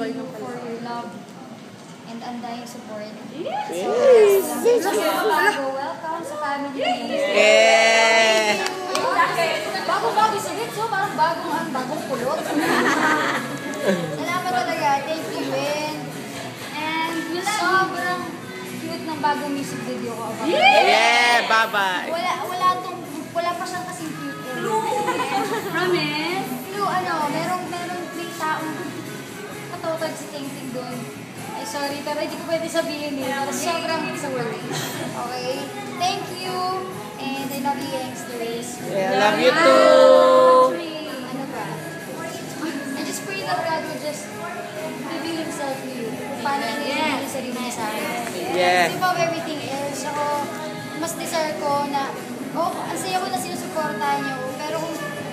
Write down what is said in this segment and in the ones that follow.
you for your love and undying support. Yes! So, bago, welcome sa family. Yeah! Bago-bago sa so parang bagong kulot. Salamat talaga. Thank you, Win. And sobrang cute ng bagong music video ko. Yeah! Bye-bye! Wala pa siyang kasing cute. Promise? Merong may taong katutod si Ting doon. Ay, sorry, pero hindi ko pwede sabihin eh. Pero sobrang sorry. Okay? Thank you. And I love you, youngsters. Yeah, love you too! Ano ba? I just pray that God will just reveal Himself to you. Kung paano niya yung sarili niya sa akin. Yeah. Kasi above everything else, ako, mas desire ko na, ang saya ko na sinusuportahan niyo. Pero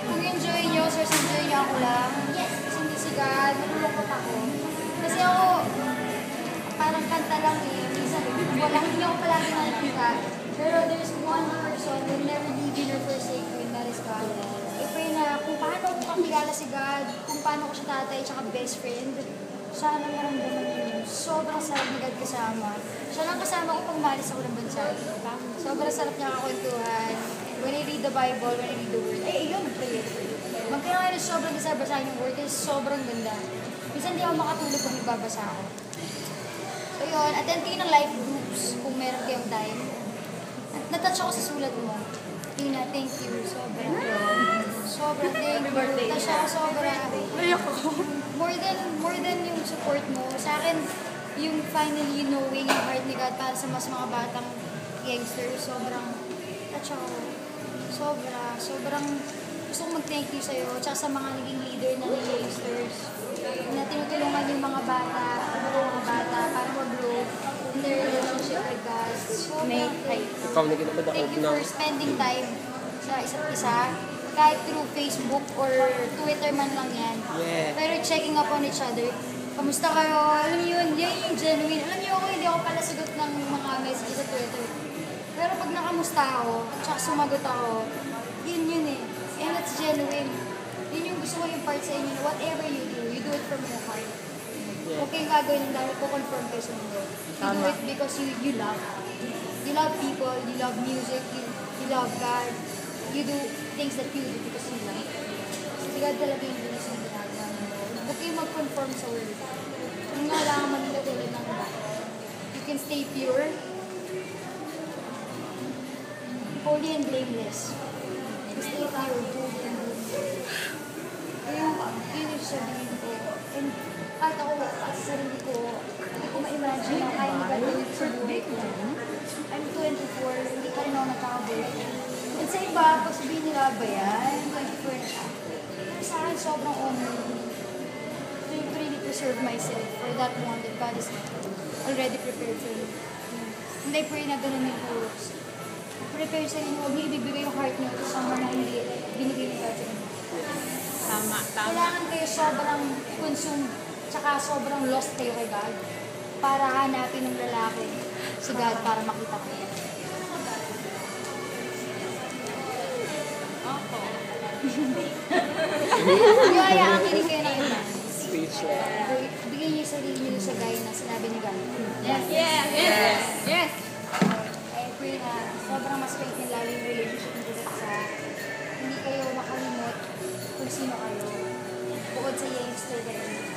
kung enjoy niyo, source enjoy niyo ako lang, kasi hindi si God, malulungkot ako. Kasi ako, parang kanta lang eh. Minsan, hindi ako palagi nakikita. Pero there's one person who will never leave you nor forsake you, and that is God. I pray na kung paano ko kakilala si God, kung paano ko siya tatay, tsaka best friend, sana maramdaman niyo yun. Sobrang sarap ni God kasama. Siya lang kasama ko pag maalis ako ng bansa. Sobrang sarap niya kakwentuhan. When I read the Bible, when I read the Word, yun, pray. Magkaya sobrang desire basahin yung Word kasi sobrang ganda. Minsan di ako makatulog kung nagbabasa ako. So yun, attend kayo ng life groups kung meron kayong time. Natouch ako sa sulat mo. Tina, thank you. Sobrang thank you. Tasha, sobrang. More than yung support mo. Sa akin, yung finally knowing yung heart ni God para sa mas mga batang youngsters, sobrang touch ako. Sobrang gusto kong mag-thank you sa'yo. Tsaka sa mga naging leader na ng youngsters na tinutulungan yung mga bata para mag-grow in their relationship with God. Thank you for spending time sa isa't isa. Kahit through Facebook or Twitter man lang yan. Yeah. Pero checking up on each other. Kamusta kayo? Alam niyo yun, yan yung genuine. Alam niyo ako, hindi ako pala sagot ng mga messages sa Twitter. Pero pag nakamusta ako, tsaka sumagot ako, yun eh. And it's genuine. Yun yung gusto ko yung part sa inyo na whatever you do it from your heart. Okay yung gagawin ng dami ko, confirm kayo sa mundo. You do it because you love. You love people, you love music, you love God. You do things that you do because you love. Si God talaga yung bilis ng ginagawa mo. Huwag kayo mag-conform sa world. Kung nga lang manila tulad ng iba. You can stay pure, holy and blameless. Stay pure, holy and blameless. Yun yung sabihin ko. And kahit ako, at sa sarili ko, hindi ko ma-imagine na kaya nagagawin sa buhay ko. I'm 24, hindi pa rin ako nakaka-boyfriend. And sa iba, pag sabihin nila ba yan, 24 na siya. Sa akin, sobrang honor to really preserve myself for that one that God is already prepared for me. And I pray na ganun yung rules. Prepare sa inyo, huwag niyo ibibigay yung heart niyo to someone na hindi binigay ni God sa inyo. Tama. Kailangan kayo sobrang consumed, tsaka sobrang lost kayo kay God para hanapin ng lalaki si God para makita kayo. Yung hayaan kinig kayo ng iba. Bigyan niyo yung sarili niyo sa gaya na sinabi ni God. Yes! I pray na sobrang mas straighten lalo yung relationship niyo sa hindi kayo makalimot kung sino kayo. Bukod sa youngster kayo.